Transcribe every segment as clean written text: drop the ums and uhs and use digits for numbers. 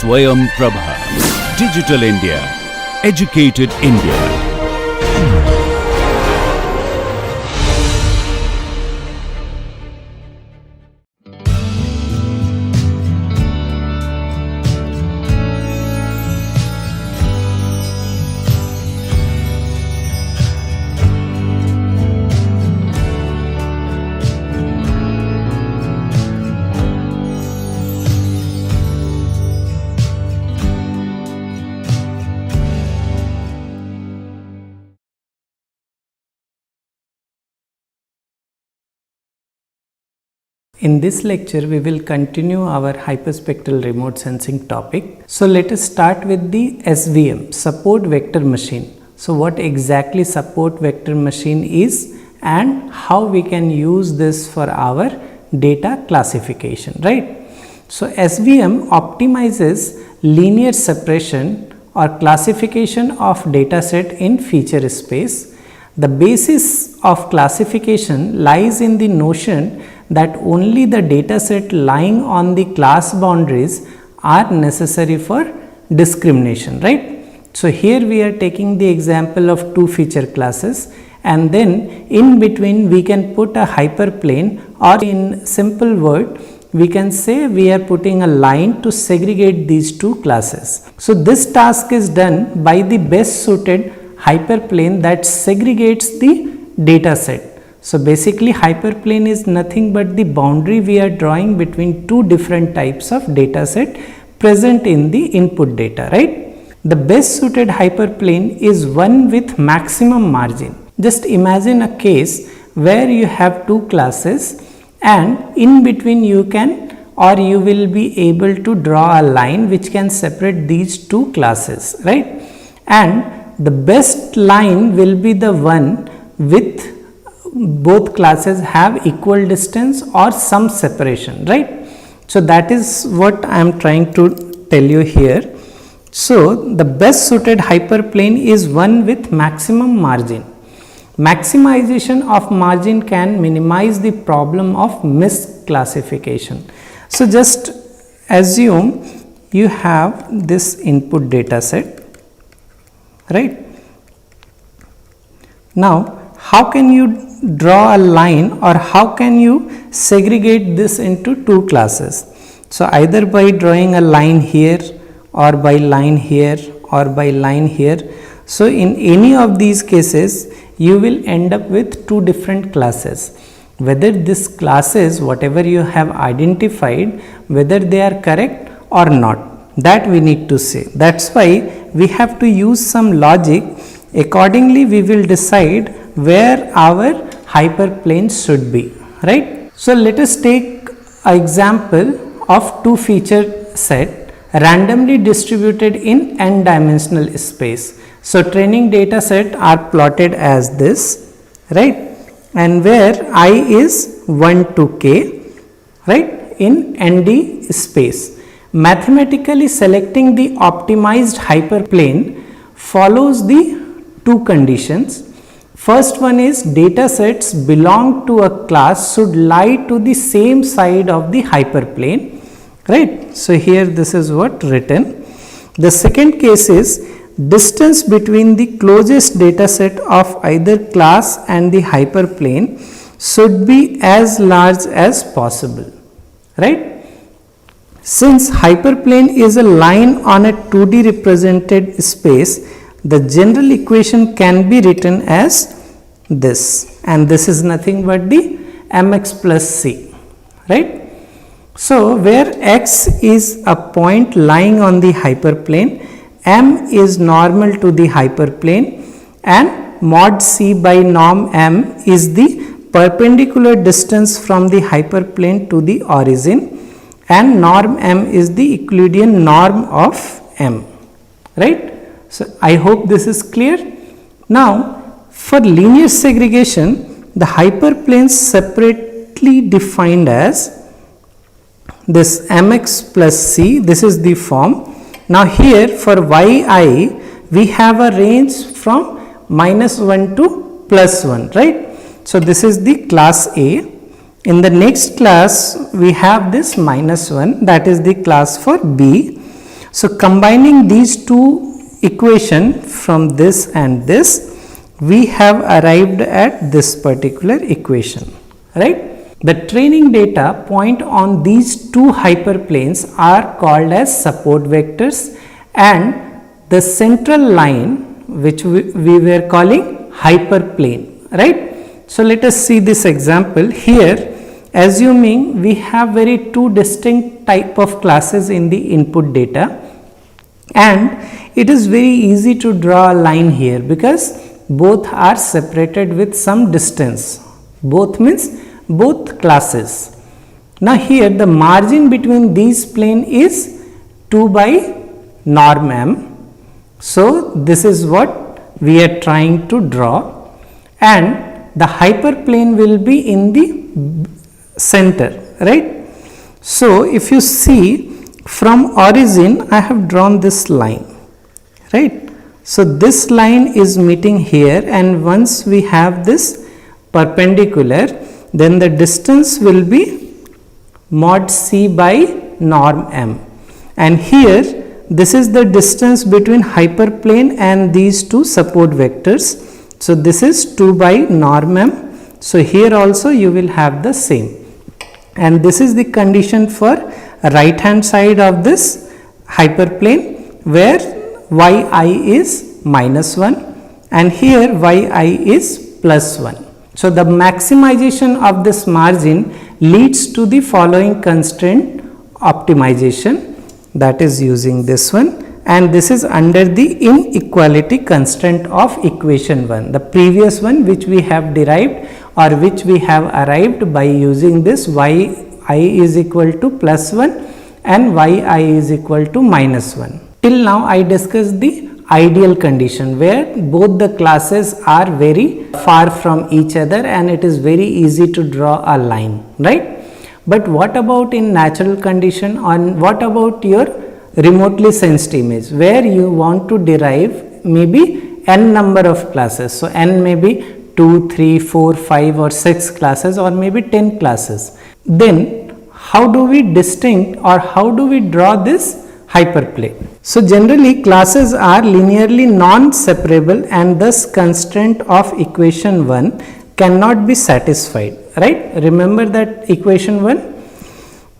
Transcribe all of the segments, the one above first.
Swayam Prabha. Digital India. Educated India. In this lecture, we will continue our hyperspectral remote sensing topic. So let us start with the SVM, support vector machine. So what exactly support vector machine is and how we can use this for our data classification, right? So SVM optimizes linear separation or classification of data set in feature space. The basis of classification lies in the notion that only the data set lying on the class boundaries are necessary for discrimination, right? So here we are taking the example of two feature classes, and then in between we can put a hyperplane, or in simple word we can say we are putting a line to segregate these two classes. So this task is done by the best suited hyperplane that segregates the data set. So basically hyperplane is nothing but the boundary we are drawing between two different types of data set present in the input data, right? The best suited hyperplane is one with maximum margin. Just imagine a case where you have two classes and in between you can or you will be able to draw a line which can separate these two classes, right? And the best line will be the one with both classes have equal distance or some separation, right? So that is what I am trying to tell you here. So the best suited hyperplane is one with maximum margin. Maximization of margin can minimize the problem of misclassification. So just assume you have this input data set, right? Now how can you draw a line or how can you segregate this into two classes? So either by drawing a line here or by line here or by line here. So in any of these cases you will end up with two different classes. Whether these classes whatever you have identified, whether they are correct or not, that we need to say. That's why we have to use some logic. Accordingly we will decide where our hyperplane should be, right? So let us take an example of two feature set randomly distributed in n dimensional space. So training data set are plotted as this, right? And where I is 1 to k, right, in ND space. Mathematically selecting the optimized hyperplane follows the two conditions. First one is data sets belong to a class should lie to the same side of the hyperplane, right? So here this is what written. The second case is distance between the closest data set of either class and the hyperplane should be as large as possible, right? Since hyperplane is a line on a 2D represented space, the general equation can be written as this, and this is nothing but the mx plus c, right? So where x is a point lying on the hyperplane, m is normal to the hyperplane, and mod c by norm m is the perpendicular distance from the hyperplane to the origin, and norm m is the Euclidean norm of m, right? So I hope this is clear. Now for linear segregation, the hyperplanes separately defined as this mx plus c, this is the form. Now here for yi we have a range from -1 to +1, right? So this is the class A. In the next class we have this -1, that is the class for B. So combining these two equations from this and this, we have arrived at this particular equation, right? The training data point on these two hyperplanes are called as support vectors, and the central line which we were calling hyperplane, right? So let us see this example here. Assuming we have very two distinct type of classes in the input data, and it is very easy to draw a line here because both are separated with some distance. Both means both classes. Now here the margin between these plane is 2 by norm m. So this is what we are trying to draw, and the hyperplane will be in the center, right? So if you see from origin, I have drawn this line, right? So this line is meeting here, and once we have this perpendicular, then the distance will be mod c by norm m, and here this is the distance between hyperplane and these two support vectors. So this is 2 by norm m. So here also you will have the same, and this is the condition for right hand side of this hyperplane, where yi is minus 1 and here yi is plus 1. So the maximization of this margin leads to the following constraint optimization, that is using this one, and this is under the inequality constraint of equation 1, the previous one which we have derived or which we have arrived by using this yi is equal to plus 1 and yi is equal to minus 1. Till now I discussed the ideal condition where both the classes are very far from each other and it is very easy to draw a line, right? But what about in natural condition, and what about your remotely sensed image where you want to derive maybe n number of classes? So n may be 2, 3, 4, 5 or 6 classes or maybe 10 classes. Then how do we distinct or how do we draw this hyperplane? So generally classes are linearly non-separable and thus constraint of equation 1 cannot be satisfied, right? Remember that equation 1?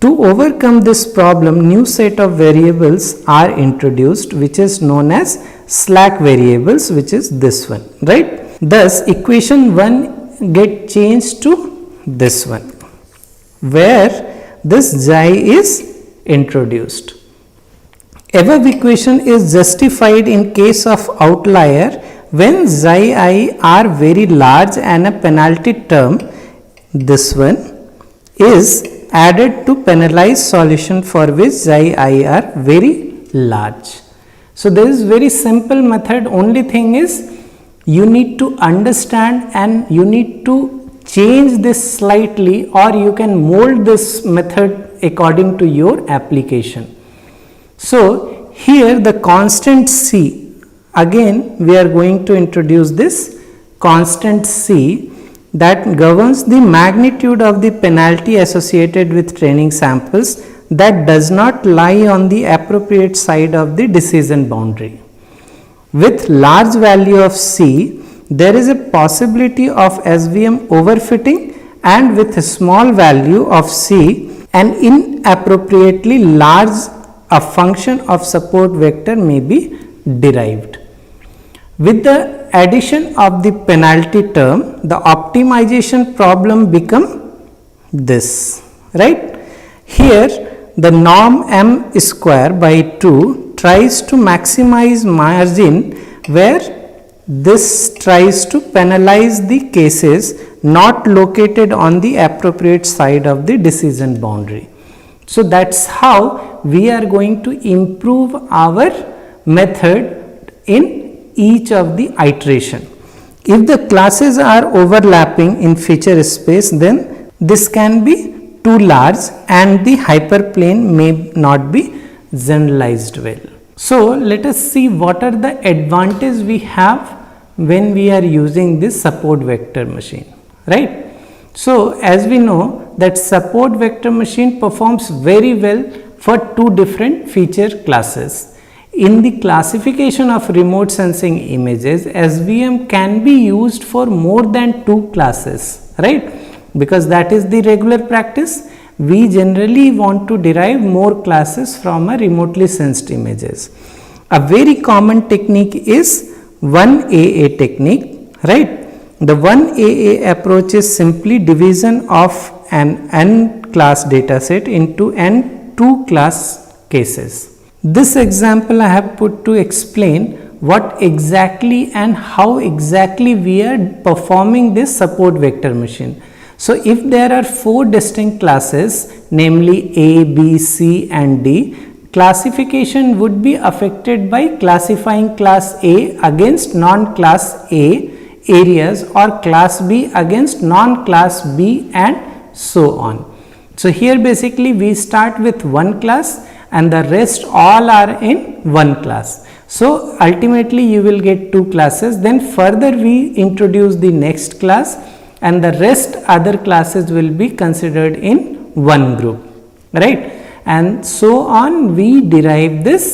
To overcome this problem, new set of variables are introduced which is known as slack variables, which is this one, right? Thus equation 1 get changed to this one, where this xi is introduced. Above equation is justified in case of outlier when xi I are very large and a penalty term, this one, is added to penalize solution for which xi I are very large. So there is very simple method, only thing is you need to understand and you need to change this slightly, or you can mold this method according to your application. So here the constant c, again we are going to introduce this constant c that governs the magnitude of the penalty associated with training samples that does not lie on the appropriate side of the decision boundary. With large value of c, there is a possibility of SVM overfitting, and with a small value of c, an inappropriately large a function of support vector may be derived. With the addition of the penalty term, the optimization problem become this, right? Here the norm m square by 2 tries to maximize margin, where this tries to penalize the cases not located on the appropriate side of the decision boundary. So that's how we are going to improve our method in each of the iteration. If the classes are overlapping in feature space, then this can be too large and the hyperplane may not be generalized well. So let us see what are the advantages we have when we are using this support vector machine, right? So as we know that support vector machine performs very well for two different feature classes. in the classification of remote sensing images, SVM can be used for more than 2 classes, right? Because that is the regular practice. We generally want to derive more classes from a remotely sensed images. A very common technique is 1AA technique, right? The 1AA approach is simply division of an n class dataset into n 2 class cases. This example I have put to explain what exactly and how exactly we are performing this support vector machine. So, if there are 4 distinct classes, namely A, B, C and D, classification would be affected by classifying class A against non-class A areas or class B against non-class B and so on. So, here basically we start with one class and the rest all are in one class. So, ultimately you will get 2 classes, then further we introduce the next class and the rest other classes will be considered in one group, right? And so on we derive this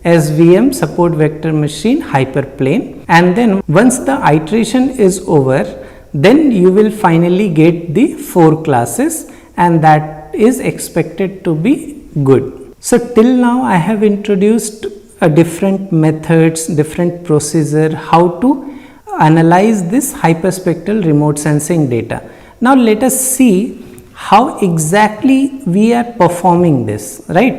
SVM support vector machine hyperplane, and then once the iteration is over, then you will finally get the 4 classes and that is expected to be good. So, till now I have introduced different methods, different procedure, how to analyze this hyperspectral remote sensing data. Now, let us see how exactly we are performing this, right?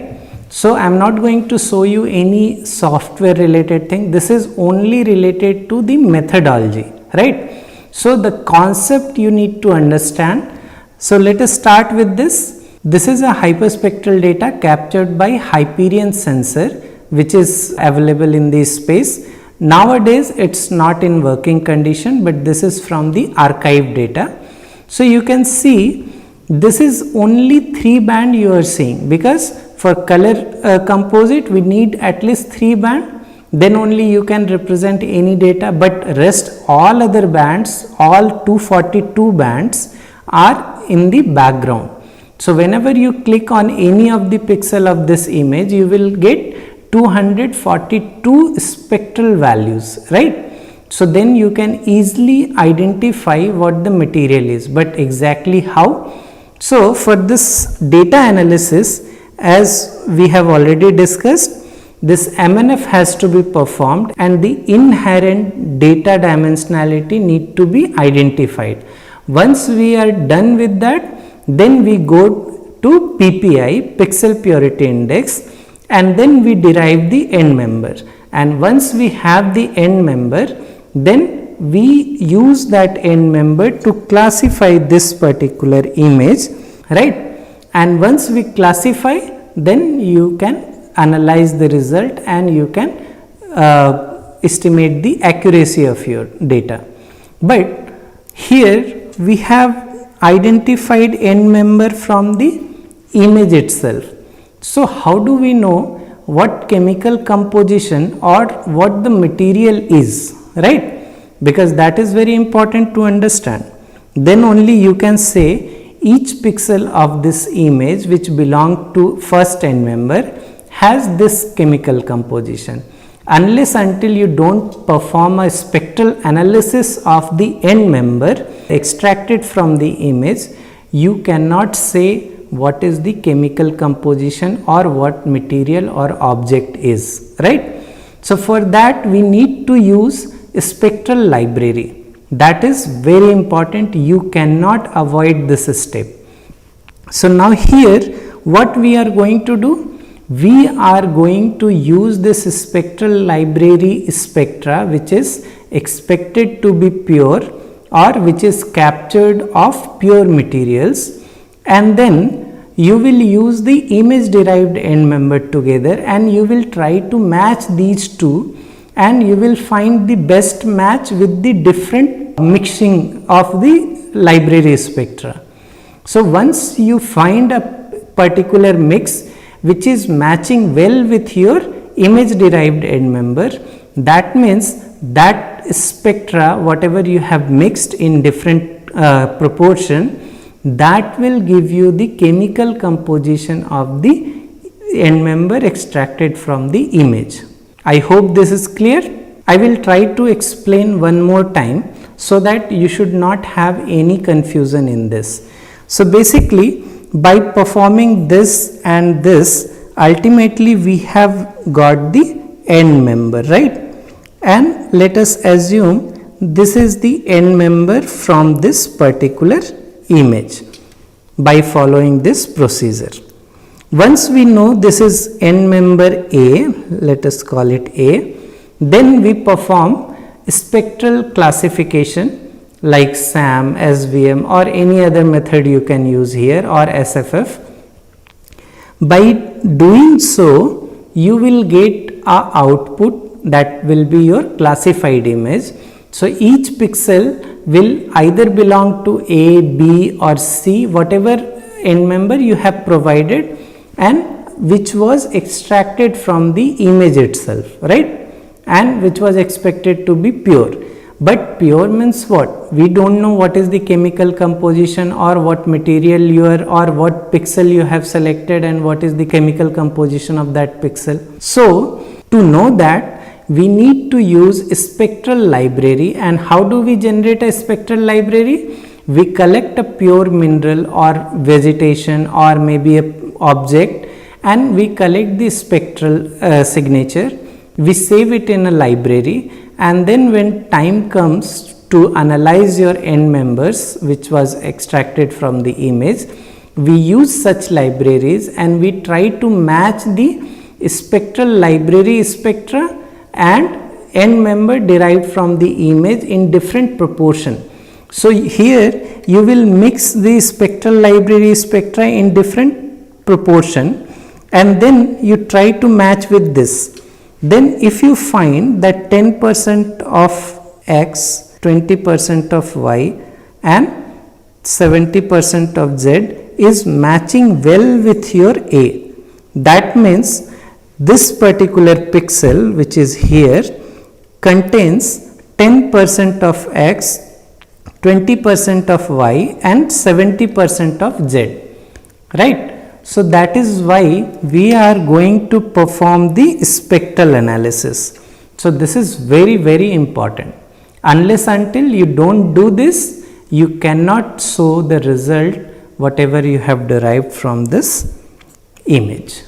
So, I am not going to show you any software related thing, this is only related to the methodology, right? So, the concept you need to understand. So, let us start with this. This is a hyperspectral data captured by Hyperion sensor which is available in this space. Nowadays, it is not in working condition, but this is from the archive data. So, you can see this is only 3 band you are seeing, because for color composite we need at least 3 band, then only you can represent any data, but rest all other bands, all 242 bands are in the background. So, whenever you click on any of the pixel of this image, you will get 242 spectral values, right? So, then you can easily identify what the material is, but exactly how? So, for this data analysis, as we have already discussed, this MNF has to be performed and the inherent data dimensionality need to be identified. Once we are done with that, then we go to PPI, pixel purity index, and then we derive the end member, and once we have the end member, then we use that end member to classify this particular image, right? And once we classify, then you can analyze the result and you can estimate the accuracy of your data. But here we have identified end member from the image itself. So, how do we know what chemical composition or what the material is, right? Because that is very important to understand. Then only you can say each pixel of this image which belong to first end member has this chemical composition. Unless until you do not perform a spectral analysis of the end member extracted from the image, you cannot say what is the chemical composition or what material or object is, right? So, for that we need to use a spectral library. That is very important, you cannot avoid this step. So, now here what we are going to do? We are going to use this spectral library spectra which is expected to be pure or which is captured of pure materials, and then you will use the image derived end member together and you will try to match these two, and you will find the best match with the different mixing of the library spectra. So, once you find a particular mix which is matching well with your image derived end member, that means that spectra whatever you have mixed in different proportion, that will give you the chemical composition of the end member extracted from the image. I hope this is clear. I will try to explain one more time so that you should not have any confusion in this. So basically, by performing this and this, ultimately we have got the end member, right? And let us assume this is the end member from this particular image by following this procedure. Once we know this is end member A, let us call it A, then we perform spectral classification like SAM, SVM or any other method you can use here, or SFF. By doing so, you will get a output that will be your classified image. So each pixel will either belong to A, B or C, whatever end member you have provided and which was extracted from the image itself, right? And which was expected to be pure. But pure means what? We don't know what is the chemical composition or what material you are or what pixel you have selected and what is the chemical composition of that pixel. So to know that, we need to use a spectral library. And how do we generate a spectral library? We collect a pure mineral or vegetation or maybe a object and we collect the spectral signature. We save it in a library, and then when time comes to analyze your end members which was extracted from the image, we use such libraries and we try to match the spectral library spectra and end member derived from the image in different proportion. So here you will mix the spectral library spectra in different proportion and then you try to match with this. Then if you find that 10% of X, 20% of Y and 70% of Z is matching well with your A, that means this particular pixel which is here contains 10% of X, 20% of Y and 70% of Z, right? So that is why we are going to perform the spectral analysis. So this is very, very important. Unless until you don't do this, you cannot show the result whatever you have derived from this image.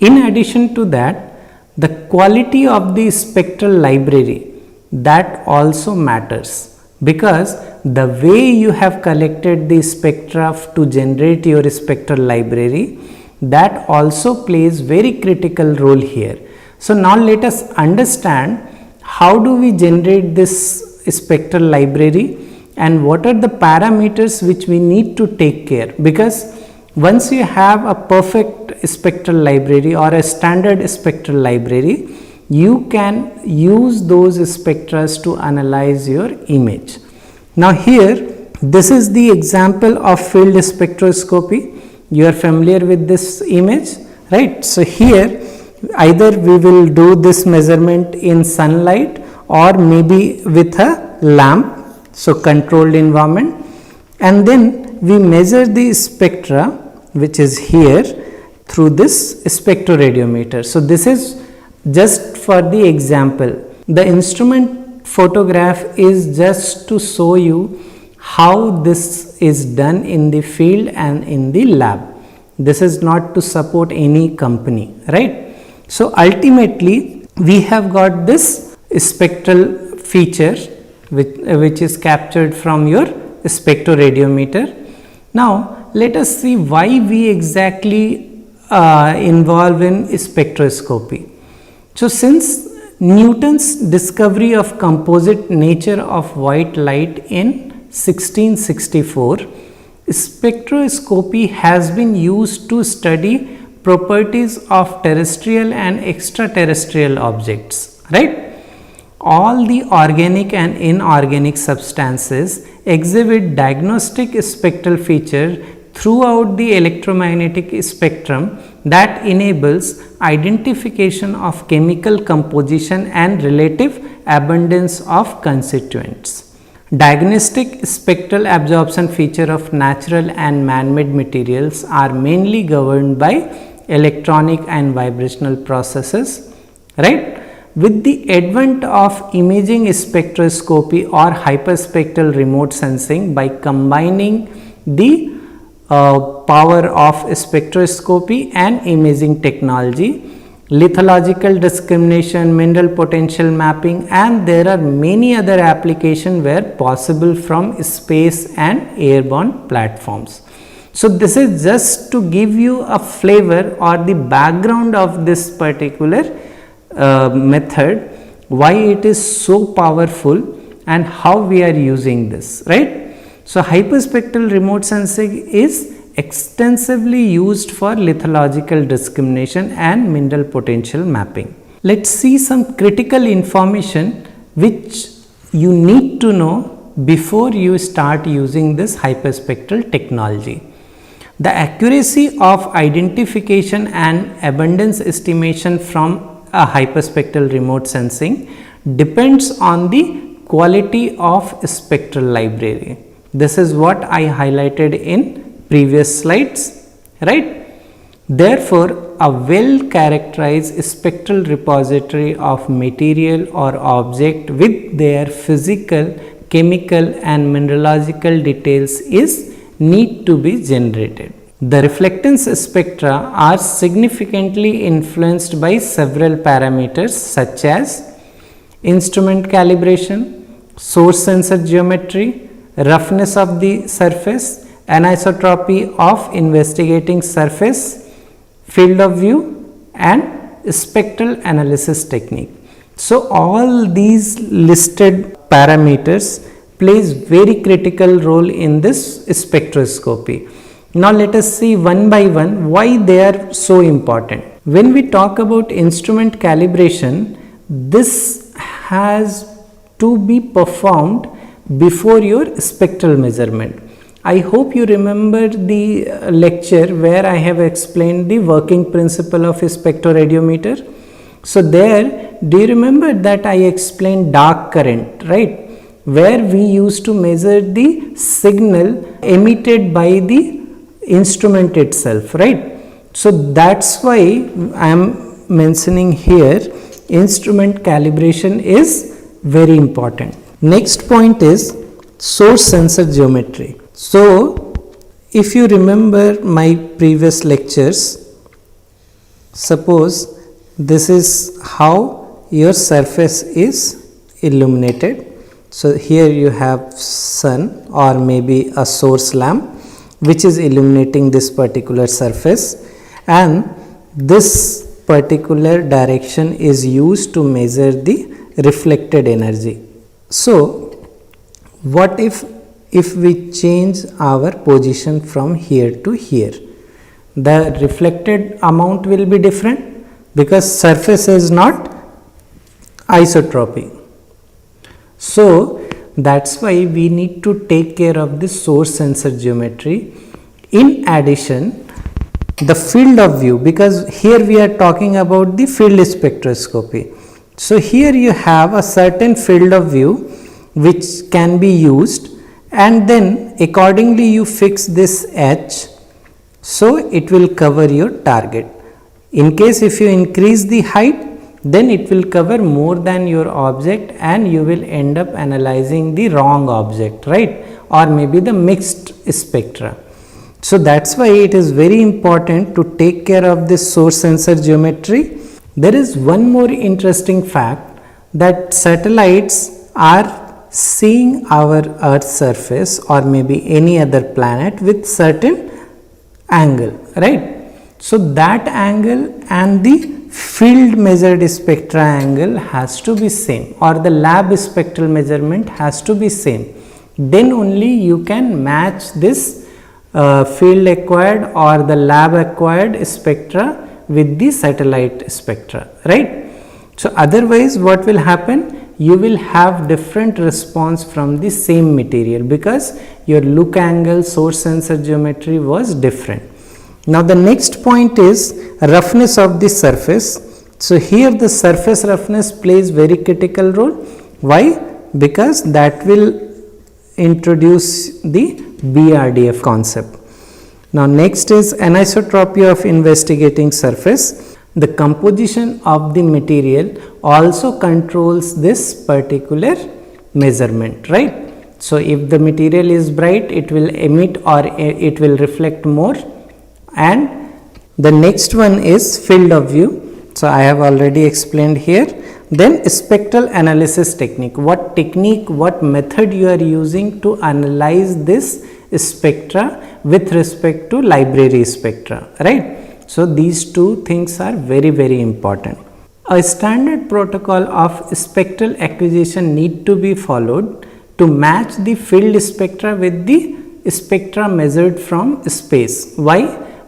In addition to that, the quality of the spectral library, that also matters, because the way you have collected the spectra to generate your spectral library, that also plays very critical role here. So now let us understand how do we generate this spectral library and what are the parameters which we need to take care, because once you have a perfect spectral library or a standard spectral library, you can use those spectra to analyze your image. Now here, this is the example of field spectroscopy. You are familiar with this image, right? So here, either we will do this measurement in sunlight or maybe with a lamp, so controlled environment, and then we measure the spectra which is here through this spectroradiometer. So this is just for the example. The instrument photograph is just to show you how this is done in the field and in the lab. This is not to support any company, right? So ultimately we have got this spectral feature which is captured from your spectroradiometer. Now let us see why we exactly involve in spectroscopy. So since Newton's discovery of composite nature of white light in 1664, spectroscopy has been used to study properties of terrestrial and extraterrestrial objects, right? All the organic and inorganic substances exhibit diagnostic spectral feature throughout the electromagnetic spectrum that enables identification of chemical composition and relative abundance of constituents. Diagnostic spectral absorption feature of natural and man-made materials are mainly governed by electronic and vibrational processes, right? with the advent of imaging spectroscopy or hyperspectral remote sensing, by combining the power of spectroscopy and imaging technology, lithological discrimination, mineral potential mapping, and there are many other applications where possible from space and airborne platforms. So, this is just to give you a flavor or the background of this particular method, why it is so powerful and how we are using this, right. So, hyperspectral remote sensing is extensively used for lithological discrimination and mineral potential mapping. Let us see some critical information which you need to know before you start using this hyperspectral technology. The accuracy of identification and abundance estimation from a hyperspectral remote sensing depends on the quality of spectral library. This is what I highlighted in previous slides, right. Therefore, a well characterized spectral repository of material or object with their physical, chemical and mineralogical details is need to be generated. The reflectance spectra are significantly influenced by several parameters such as instrument calibration, source sensor geometry, roughness of the surface, anisotropy of investigating surface, field of view and spectral analysis technique. So, all these listed parameters plays very critical role in this spectroscopy. Now, let us see one by one why they are so important. When we talk about instrument calibration, this has to be performed before your spectral measurement. I hope you remember the lecture where I have explained the working principle of a spectroradiometer. So, there do you remember that I explained dark current, right, where we used to measure the signal emitted by the instrument itself, right. So, that is why I am mentioning here instrument calibration is very important. Next point is source sensor geometry. So, if you remember my previous lectures, suppose this is how your surface is illuminated. So, here you have sun or maybe a source lamp which is illuminating this particular surface, and this particular direction is used to measure the reflected energy. So, what if we change our position from here to here? The reflected amount will be different because surface is not isotropy. So, that is why we need to take care of the source sensor geometry. In addition, the field of view, because here we are talking about the field spectroscopy. So, here you have a certain field of view which can be used, and then accordingly you fix this H, so it will cover your target. In case if you increase the height, then it will cover more than your object and you will end up analyzing the wrong object, right, or maybe the mixed spectra. So, that is why it is very important to take care of this source sensor geometry. There is one more interesting fact, that satellites are seeing our Earth's surface or maybe any other planet with certain angle, right. So, that angle and the field measured spectra angle has to be same, or the lab spectral measurement has to be same. Then only you can match this field acquired or the lab acquired spectra with the satellite spectra, right. So, otherwise what will happen? You will have different response from the same material because your look angle, source sensor geometry was different. Now, the next point is roughness of the surface. So, here the surface roughness plays very critical role. Why? Because that will introduce the BRDF concept. Now, next is anisotropy of investigating surface. the composition of the material also controls this particular measurement, right? So, if the material is bright, it will emit or it will reflect more. And the next one is field of view. So, I have already explained here. Then spectral analysis technique, what technique, what method you are using to analyze this spectra with respect to library spectra, right. So, these two things are very important. A standard protocol of spectral acquisition need to be followed to match the field spectra with the spectra measured from space. Why?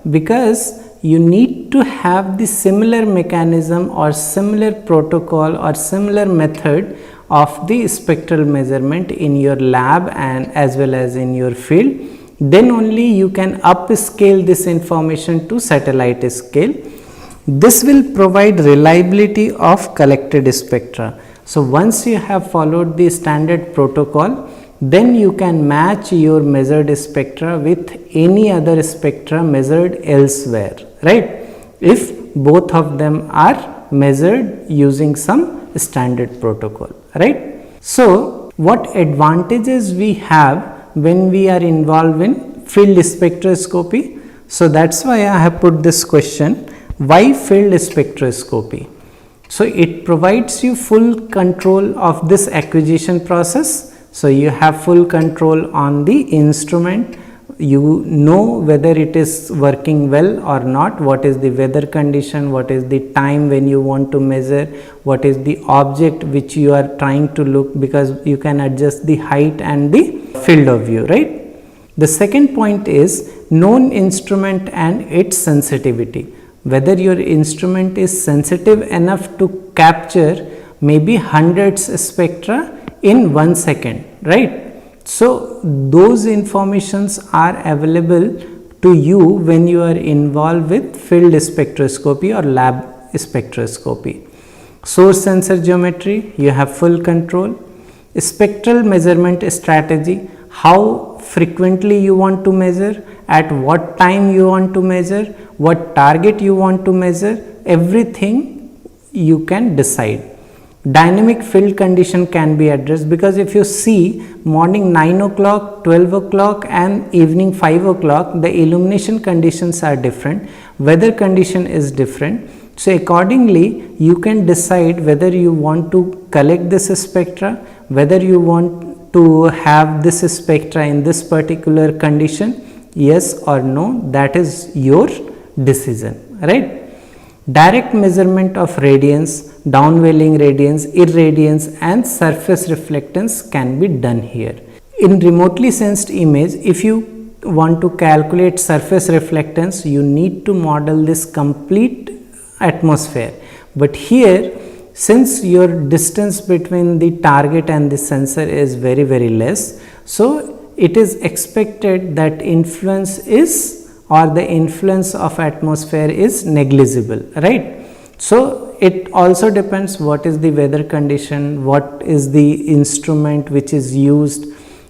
Because you need to have the similar mechanism or similar protocol or similar method of the spectral measurement in your lab and as well as in your field. Then only you can upscale this information to satellite scale. This will provide reliability of collected spectra. So, once you have followed the standard protocol, then you can match your measured spectra with any other spectra measured elsewhere, right, if both of them are measured using some standard protocol, right. So, what advantages we have when we are involved in field spectroscopy? So, that is why I have put this question, why field spectroscopy? So, it provides you full control of this acquisition process. So, you have full control on the instrument, you know whether it is working well or not, what is the weather condition, what is the time when you want to measure, what is the object which you are trying to look, because you can adjust the height and the field of view, right. The second point is known instrument and its sensitivity, whether your instrument is sensitive enough to capture maybe hundreds spectra in 1 second, right. So, those informations are available to you when you are involved with field spectroscopy or lab spectroscopy. Source sensor geometry, you have full control. Spectral measurement strategy, how frequently you want to measure, at what time you want to measure, what target you want to measure, everything you can decide. Dynamic field condition can be addressed, because if you see morning 9 o'clock, 12 o'clock and evening 5 o'clock, the illumination conditions are different, weather condition is different. So, accordingly you can decide whether you want to collect this spectra, whether you want to have this spectra in this particular condition, yes or no, that is your decision, right. Direct measurement of radiance, downwelling radiance, irradiance and surface reflectance can be done here. In remotely sensed image, if you want to calculate surface reflectance, you need to model this complete atmosphere, but here since your distance between the target and the sensor is very less, so it is expected that influence is or the influence of atmosphere is negligible, right. So, it also depends what is the weather condition, what is the instrument which is used.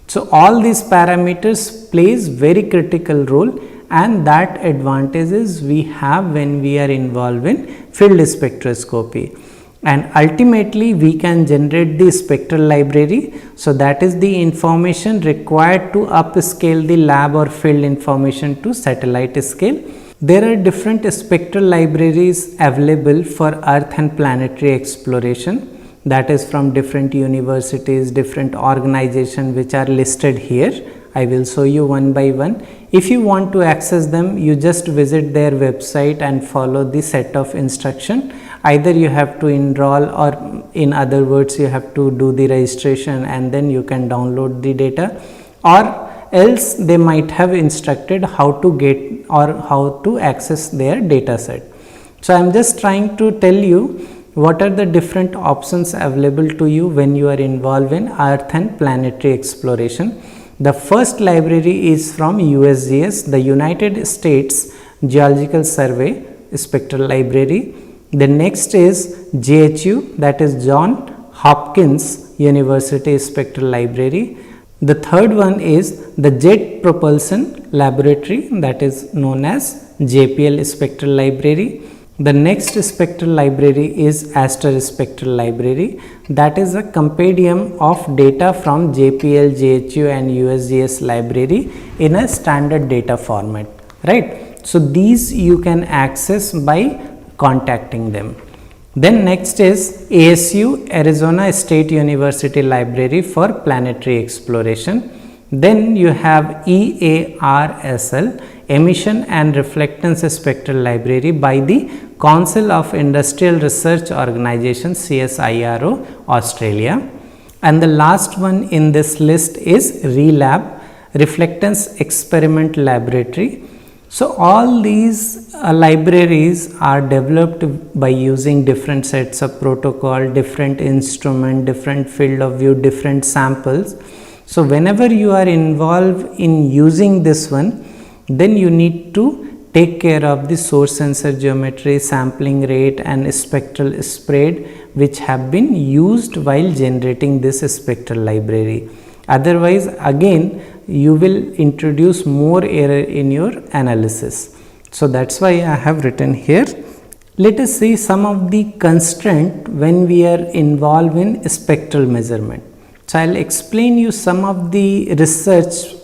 So, all these parameters plays very critical role, and that advantages we have when we are involved in field spectroscopy. And ultimately we can generate the spectral library. So, that is the information required to upscale the lab or field information to satellite scale. There are different spectral libraries available for earth and planetary exploration, that is from different universities, different organizations which are listed here. I will show you one by one. If you want to access them, you just visit their website and follow the set of instruction. Either you have to enroll, or in other words you have to do the registration and then you can download the data, or else they might have instructed how to get or how to access their data set. So, I am just trying to tell you what are the different options available to you when you are involved in earth and planetary exploration. The first library is from USGS, the United States Geological Survey Spectral Library. The next is JHU, that is Johns Hopkins University Spectral Library. The third one is the Jet Propulsion Laboratory, that is known as JPL Spectral Library. The next spectral library is Aster Spectral Library. That is a compendium of data from JPL, JHU and USGS library in a standard data format, right. So, these you can access by contacting them. Then next is ASU, Arizona State University Library for Planetary Exploration. Then you have EARSL, Emission and Reflectance Spectral Library by the Council of Industrial Research Organization, CSIRO, Australia. And the last one in this list is RELAB, Reflectance Experiment Laboratory. So, all these libraries are developed by using different sets of protocol, different instrument, different field of view, different samples. So, whenever you are involved in using this one, then you need to take care of the source sensor geometry, sampling rate and spectral spread which have been used while generating this spectral library. Otherwise, again you will introduce more error in your analysis. So, that is why I have written here. Let us see some of the constraint when we are involved in spectral measurement. So, I will explain you some of the research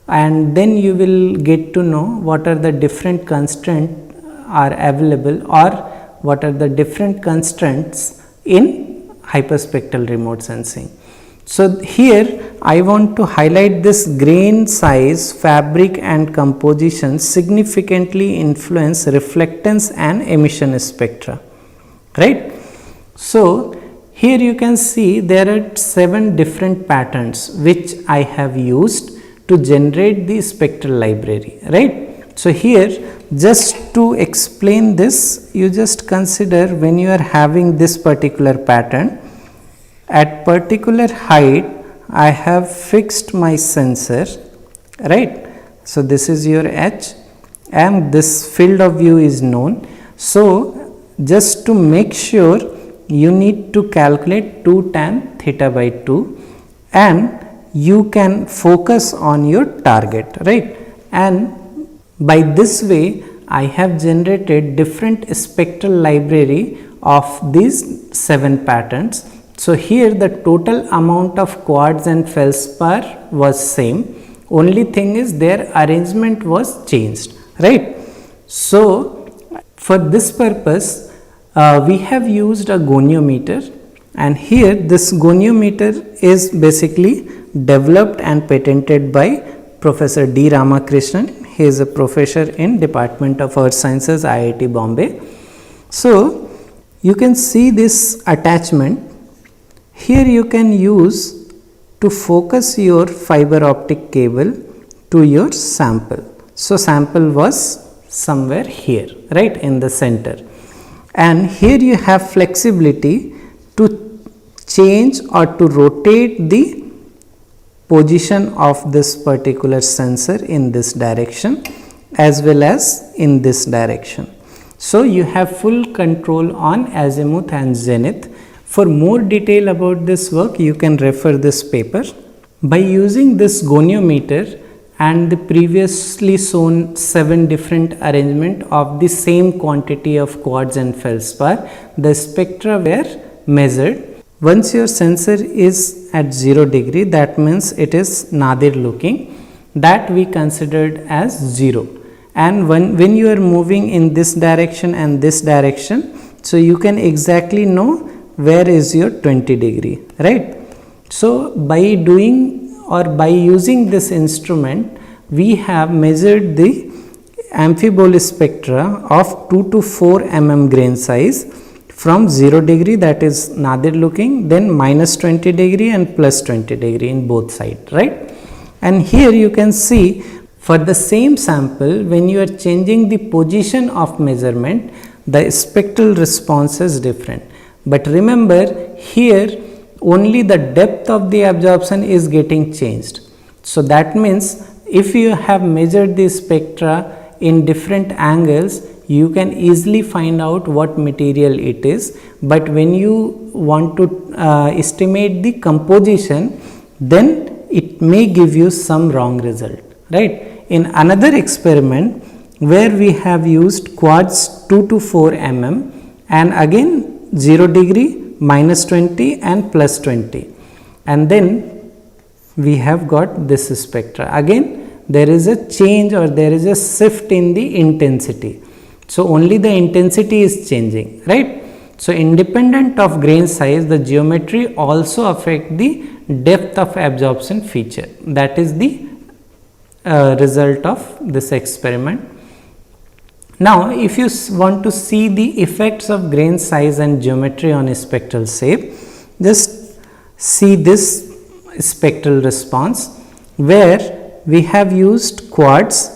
and then you will get to know what are the different constraints are available or what are the different constraints in hyperspectral remote sensing. So, here I want to highlight this grain size, fabric and composition significantly influence reflectance and emission spectra, right. So, here you can see there are 7 different patterns which I have used to generate the spectral library, right. So, here just to explain this, you just consider when you are having this particular pattern, at particular height I have fixed my sensor, right. So, this is your H and this field of view is known. So, just to make sure you need to calculate 2 tan theta by 2 and you can focus on your target, right. And by this way I have generated different spectral library of these 7 patterns. So, here the total amount of quartz and feldspar was same, only thing is their arrangement was changed, right. So, for this purpose we have used a goniometer, and here this goniometer is basically developed and patented by Professor D. Ramakrishnan. He is a professor in Department of Earth Sciences, IIT Bombay. So, you can see this attachment. Here you can use to focus your fiber optic cable to your sample. So, sample was somewhere here, right, in the center, and here you have flexibility to change or to rotate the position of this particular sensor in this direction as well as in this direction. So, you have full control on azimuth and zenith. For more detail about this work, you can refer this paper. By using this goniometer and the previously shown 7 different arrangement of the same quantity of quartz and feldspar, the spectra were measured. Once your sensor is at 0 degree, that means it is nadir looking, that we considered as 0. And when you are moving in this direction and this direction, so you can exactly know where is your 20 degree, right. So, by doing or by using this instrument, we have measured the amphibole spectra of 2 to 4 mm grain size from 0 degree, that is nadir looking, then minus 20 degree and plus 20 degree in both sides, right. And here you can see for the same sample, when you are changing the position of measurement, the spectral response is different. But remember, here only the depth of the absorption is getting changed. So, that means if you have measured the spectra in different angles, you can easily find out what material it is, but when you want to estimate the composition, then it may give you some wrong result, right. In another experiment where we have used quartz 2 to 4 mm, and again 0 degree, minus 20 and plus 20, and then we have got this spectra. Again there is a change or there is a shift in the intensity. So only the intensity is changing, right? So independent of grain size, the geometry also affect the depth of absorption feature. That is the result of this experiment. Now if you want to see the effects of grain size and geometry on a spectral shape, just see this spectral response where we have used quartz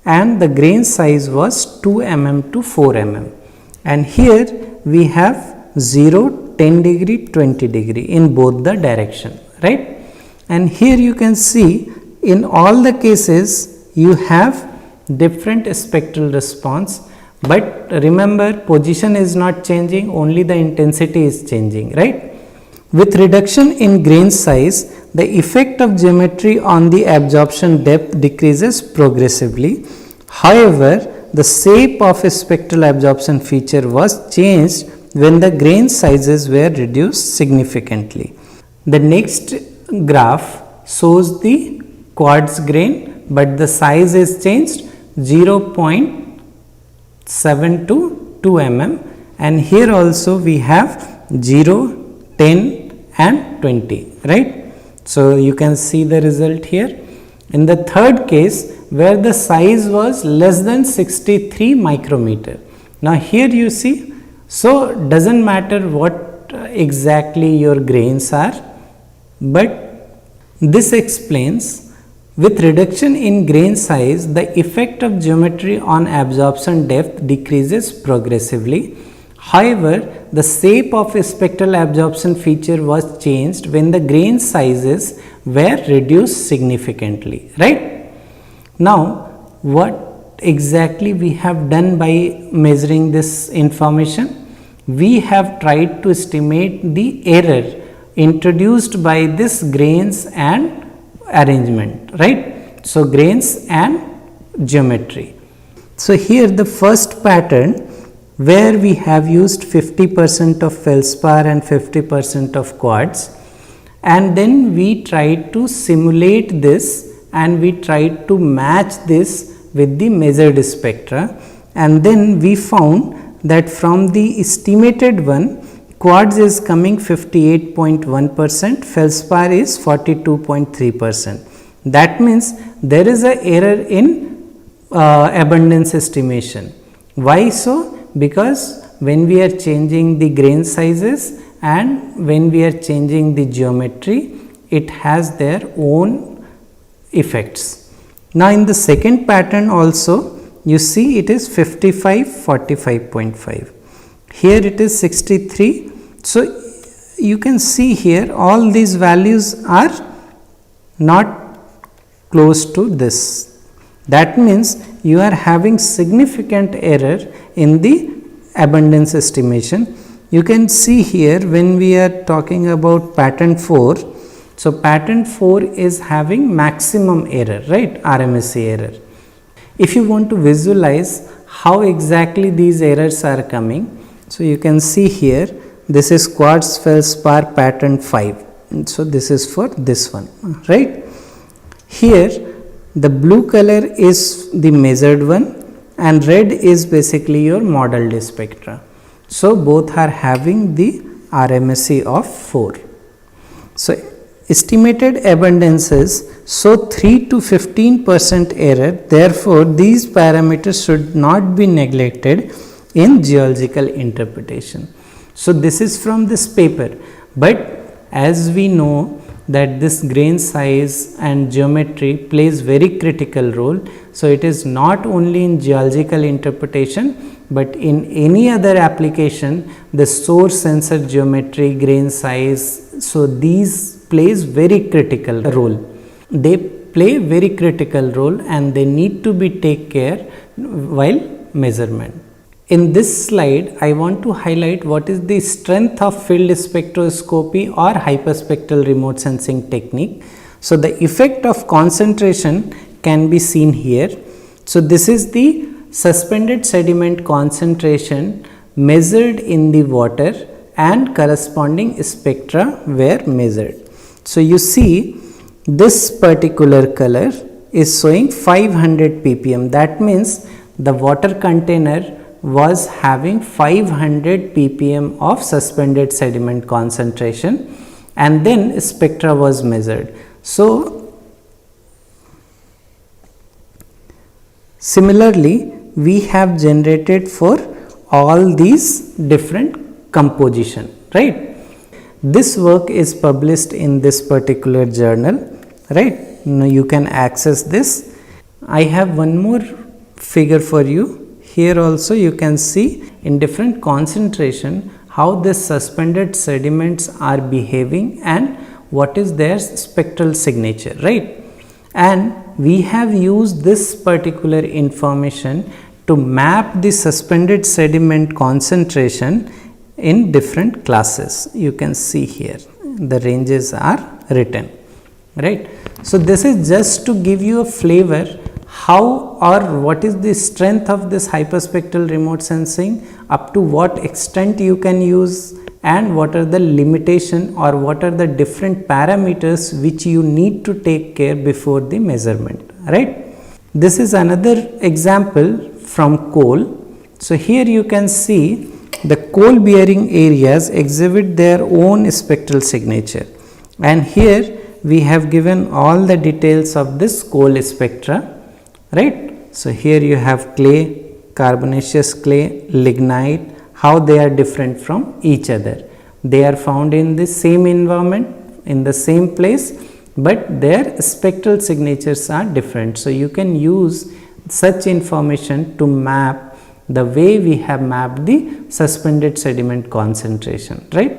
and the grain size was 2 mm to 4 mm, and here we have 0, 10 degree, 20 degree in both the direction, right? And here you can see in all the cases you have different spectral response, but remember position is not changing, only the intensity is changing, right? With reduction in grain size, the effect of geometry on the absorption depth decreases progressively. However, the shape of a spectral absorption feature was changed when the grain sizes were reduced significantly. The next graph shows the quartz grain, but the size is changed 0.7 to 2 mm, and here also we have 0, 10 and 20, right? So you can see the result here. In the third case, where the size was less than 63 micrometer. Now here you see, so doesn't matter what exactly your grains are, but this explains with reduction in grain size, the effect of geometry on absorption depth decreases progressively. However, the shape of a spectral absorption feature was changed when the grain sizes were reduced significantly, right? Now, what exactly we have done by measuring this information? We have tried to estimate the error introduced by this grains and arrangement, right? So, grains and geometry. So, here the first pattern where we have used 50% of feldspar and 50% of quartz, and then we tried to simulate this and we tried to match this with the measured spectra, and then we found that from the estimated one, quartz is coming 58.1%, feldspar is 42.3%. That means there is a error in abundance estimation. Why so? Because when we are changing the grain sizes and when we are changing the geometry, it has their own effects. Now in the second pattern also you see it is 55, 45.5. Here it is 63. So you can see here all these values are not close to this. That means you are having significant error in the abundance estimation. You can see here when we are talking about pattern 4. So pattern 4 is having maximum error, right? RMSE error. If you want to visualize how exactly these errors are coming, so you can see here this is quartz feldspar pattern 5. So this is for this one, right? Here the blue color is the measured one and red is basically your modeled spectra. So both are having the RMSE of 4. So estimated abundances show 3 to 15% error. Therefore, these parameters should not be neglected in geological interpretation. So this is from this paper, but as we know that this grain size and geometry plays very critical role. So it is not only in geological interpretation, but in any other application, the source sensor geometry, grain size, so these plays very critical role. They play very critical role and they need to be take care while measurement. In this slide, I want to highlight what is the strength of field spectroscopy or hyperspectral remote sensing technique. So the effect of concentration can be seen here. So this is the suspended sediment concentration measured in the water and corresponding spectra were measured. So, you see this particular color is showing 500 ppm. That means the water container was having 500 ppm of suspended sediment concentration, and then spectra was measured. So, similarly, we have generated for all these different composition, right. This work is published in this particular journal, right. Now, you can access this. I have one more figure for you. Here also you can see in different concentration how this suspended sediments are behaving and what is their spectral signature, right. And we have used this particular information to map the suspended sediment concentration in different classes. You can see here the ranges are written, right. So, this is just to give you a flavor how or what is the strength of this hyperspectral remote sensing, up to what extent you can use, and what are the limitation or what are the different parameters which you need to take care before the measurement, right. This is another example from coal. So, here you can see the coal bearing areas exhibit their own spectral signature, and here we have given all the details of this coal spectra, right. So, here you have clay, carbonaceous clay, lignite, how they are different from each other. They are found in the same environment, in the same place, but their spectral signatures are different. So, you can use such information to map the way we have mapped the suspended sediment concentration, right.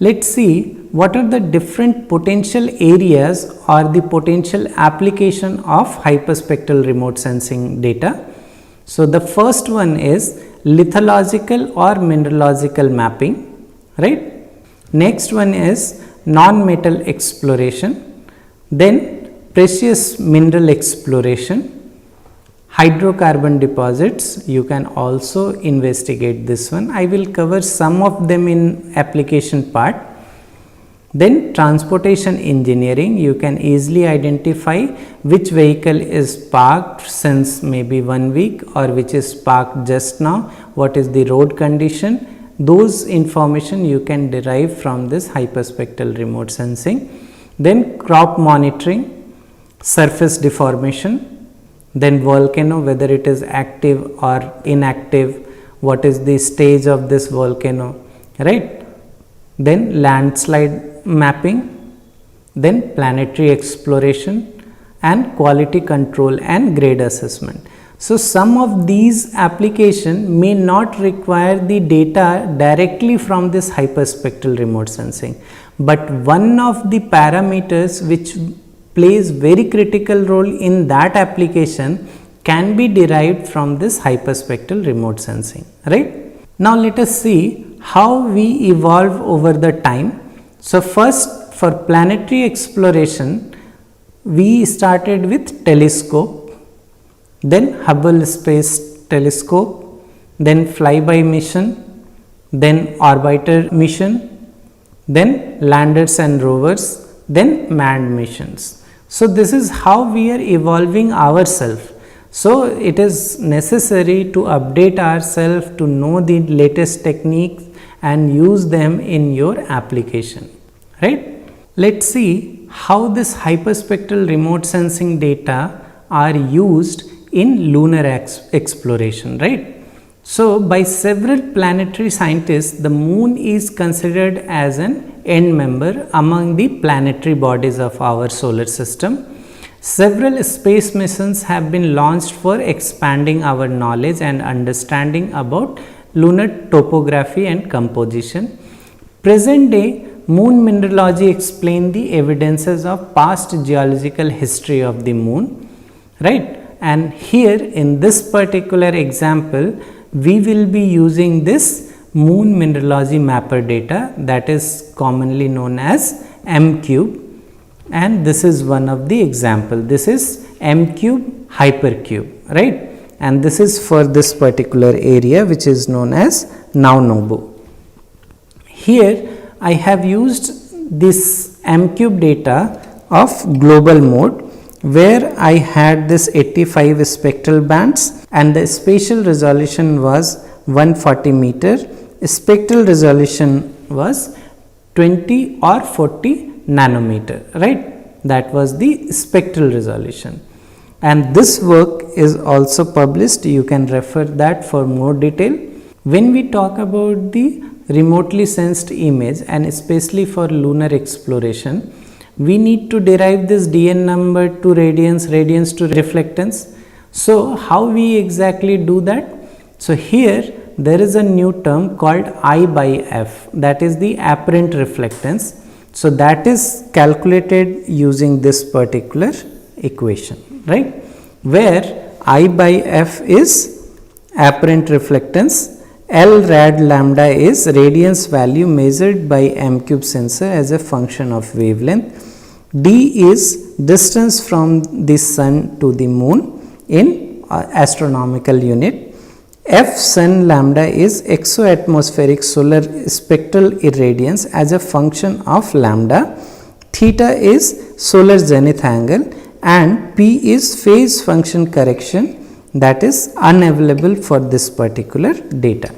Let us see what are the different potential areas or the potential application of hyperspectral remote sensing data. So, the first one is lithological or mineralogical mapping, right. Next one is non-metal exploration, then precious mineral exploration, hydrocarbon deposits. You can also investigate this one. I will cover some of them in application part. Then transportation engineering, you can easily identify which vehicle is parked since maybe 1 week or which is parked just now, what is the road condition. Those information you can derive from this hyperspectral remote sensing. Then crop monitoring, surface deformation, then volcano, whether it is active or inactive, what is the stage of this volcano, right. Then landslide mapping, then planetary exploration and quality control and grade assessment. So, some of these application may not require the data directly from this hyperspectral remote sensing, but one of the parameters which plays very critical role in that application can be derived from this hyperspectral remote sensing, right. Now, let us see how we evolve over the time. So, first for planetary exploration, we started with telescope, then Hubble Space Telescope, then flyby mission, then orbiter mission, then landers and rovers, then manned missions. So, this is how we are evolving ourselves. So, it is necessary to update ourselves to know the latest techniques and use them in your application, right. Let us see how this hyperspectral remote sensing data are used in lunar exploration, right. So, by several planetary scientists, the moon is considered as an end member among the planetary bodies of our solar system. Several space missions have been launched for expanding our knowledge and understanding about lunar topography and composition. Present day moon mineralogy explain the evidences of past geological history of the moon, right. And here in this particular example, we will be using this moon mineralogy mapper data, that is commonly known as M-cube, and this is one of the example. This is M-cube hypercube, right. and this is for this particular area which is known as Nobu. Here I have used this M-cube data of global mode, where I had this 85 spectral bands and the spatial resolution was 140 meter, spectral resolution was 20 or 40 nanometer, right? That was the spectral resolution. And this work is also published, you can refer that for more detail. When we talk about the remotely sensed image and especially for lunar exploration, we need to derive this DN number to radiance, radiance to reflectance. So how we exactly do that? So here there is a new term called I by F, that is the apparent reflectance. So that is calculated using this particular equation, right, where I by F is apparent reflectance, L rad lambda is radiance value measured by M-cube sensor as a function of wavelength, D is distance from the sun to the moon in astronomical unit, F sun lambda is exoatmospheric solar spectral irradiance as a function of lambda, theta is solar zenith angle, and P is phase function correction, that is unavailable for this particular data,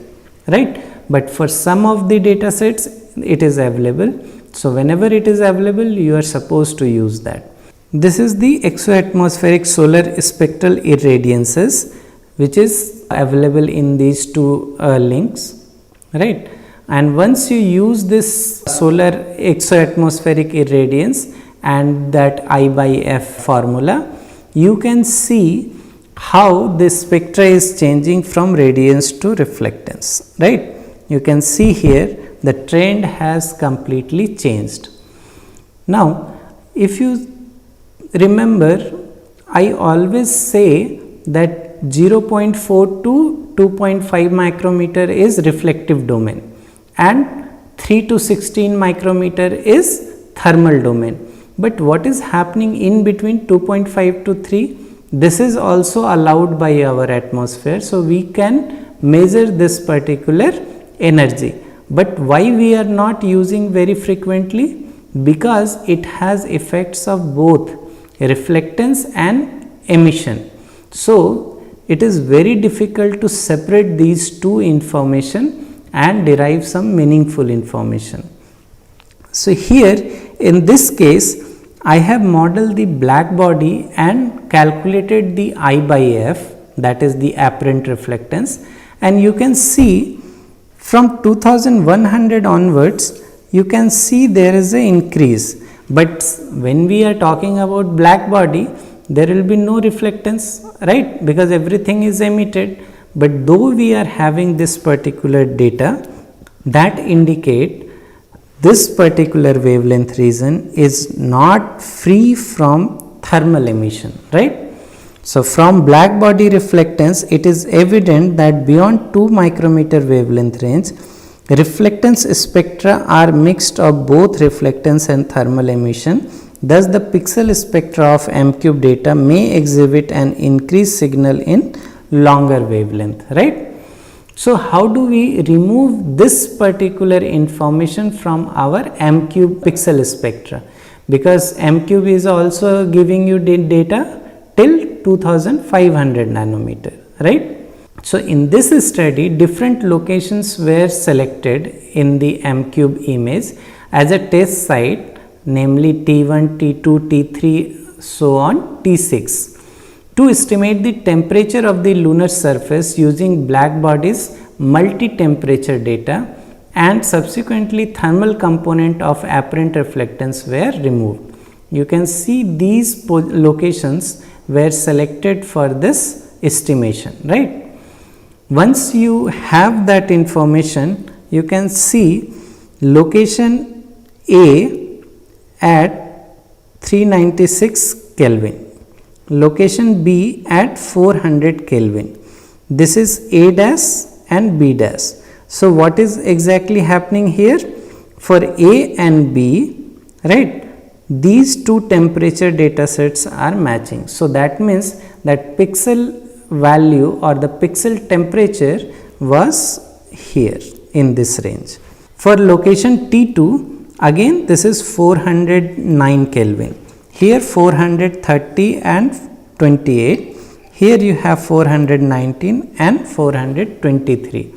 right. But for some of the data sets it is available. So whenever it is available, you are supposed to use that. This is the exoatmospheric solar spectral irradiances, which is available in these two links, right. And once you use this solar exoatmospheric irradiance and that I by F formula, you can see how this spectra is changing from radiance to reflectance, right. You can see here the trend has completely changed. Now, if you remember, I always say that 0.4 to 2.5 micrometer is reflective domain and 3 to 16 micrometer is thermal domain. But what is happening in between 2.5 to 3? This is also allowed by our atmosphere. So, we can measure this particular energy. But why we are not using very frequently? Because it has effects of both reflectance and emission. So, it is very difficult to separate these two information and derive some meaningful information. So, here in this case, I have modeled the black body and calculated the I by F, that is the apparent reflectance, and you can see from 2100 onwards, you can see there is an increase. But when we are talking about black body, there will be no reflectance, right, because everything is emitted. But though we are having this particular data that indicate this particular wavelength region is not free from thermal emission, right. So, from black body reflectance, it is evident that beyond 2 micrometer wavelength range, reflectance spectra are mixed of both reflectance and thermal emission. Thus, the pixel spectra of M-cube data may exhibit an increased signal in longer wavelength, right. So, how do we remove this particular information from our M-cube pixel spectra? Because M-cube is also giving you data till 2500 nanometer, right. So, in this study, different locations were selected in the M-cube image as a test site, namely T1, T2, T3, so on T6, to estimate the temperature of the lunar surface using black body's multi-temperature data, and subsequently thermal component of apparent reflectance were removed. You can see these locations were selected for this estimation, right. Once you have that information, you can see location A at 396 Kelvin, location B at 400 Kelvin. This is A dash and B dash. So, what is exactly happening here? For A and B, right, these two temperature data sets are matching. So, that means that pixel value or the pixel temperature was here in this range. For location T2, again this is 409 Kelvin, here 430 and 28, here you have 419 and 423.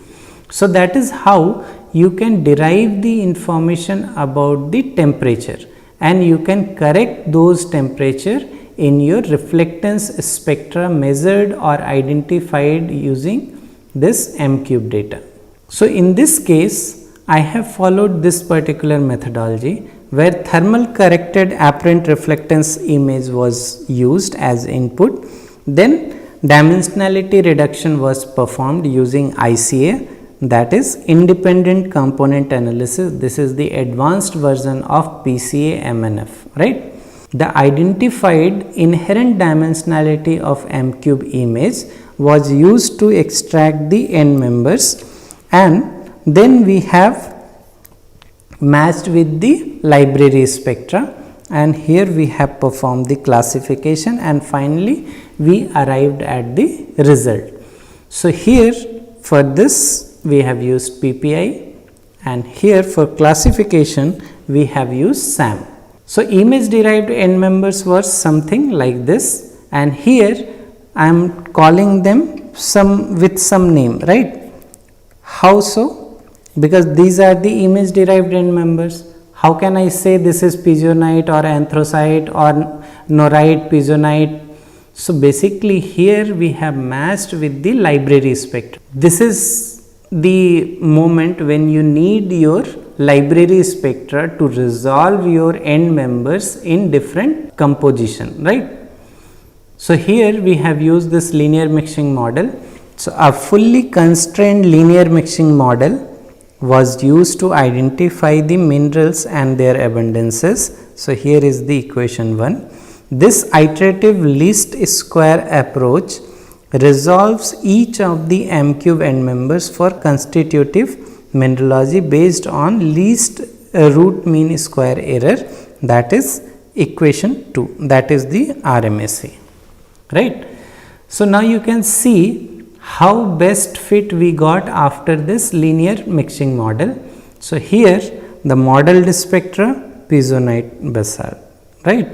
So that is how you can derive the information about the temperature, and you can correct those temperature in your reflectance spectra measured or identified using this M-cube data. So in this case, I have followed this particular methodology where thermal corrected apparent reflectance image was used as input. Then dimensionality reduction was performed using ICA, that is independent component analysis. This is the advanced version of PCA MNF, right? The identified inherent dimensionality of M-cube image was used to extract the end members, and then we have matched with the library spectra, and here we have performed the classification, and finally we arrived at the result. So here for this we have used PPI, and here for classification we have used SAM. So image derived end members were something like this, and here I am calling them with some name, right? How so? Because these are the image derived end members. How can I say this is pigeonite or anthracite or norite pigeonite? So basically here we have matched with the library spectrum. This is the moment when you need your library spectra to resolve your end members in different composition, right? So here we have used this linear mixing model. So a fully constrained linear mixing model was used to identify the minerals and their abundances. So here is the equation 1. This iterative least square approach resolves each of the M-cube end members for constitutive mineralogy based on least root mean square error, that is equation 2, that is the RMSE, right. So now you can see how best fit we got after this linear mixing model. So here the modeled spectra pigeonite basalt, right,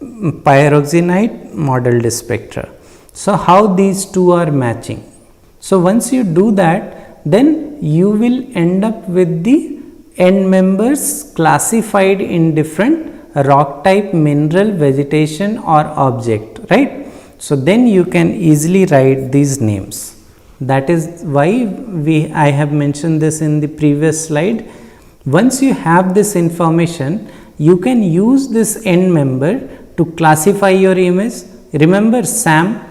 pyroxenite modeled spectra. So how these two are matching? So once you do that, then you will end up with the end members classified in different rock type, mineral, vegetation or object, right. So then you can easily write these names. That is why I have mentioned this in the previous slide. Once you have this information, you can use this end member to classify your image. Remember SAM,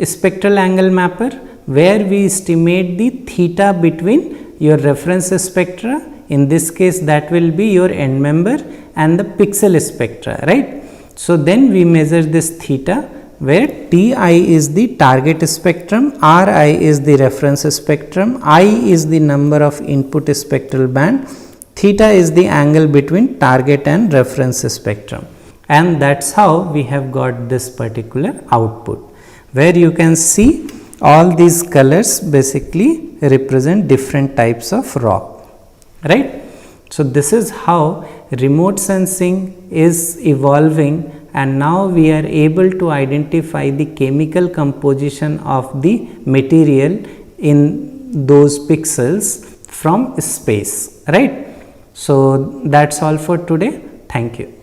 spectral angle mapper, where we estimate the theta between your reference spectra, in this case that will be your end member, and the pixel spectra, right. So then we measure this theta, where Ti is the target spectrum, Ri is the reference spectrum, I is the number of input spectral band, theta is the angle between target and reference spectrum, and that is how we have got this particular output, where you can see all these colors basically represent different types of rock, right. So this is how remote sensing is evolving, and now we are able to identify the chemical composition of the material in those pixels from space, right. So that's all for today. Thank you.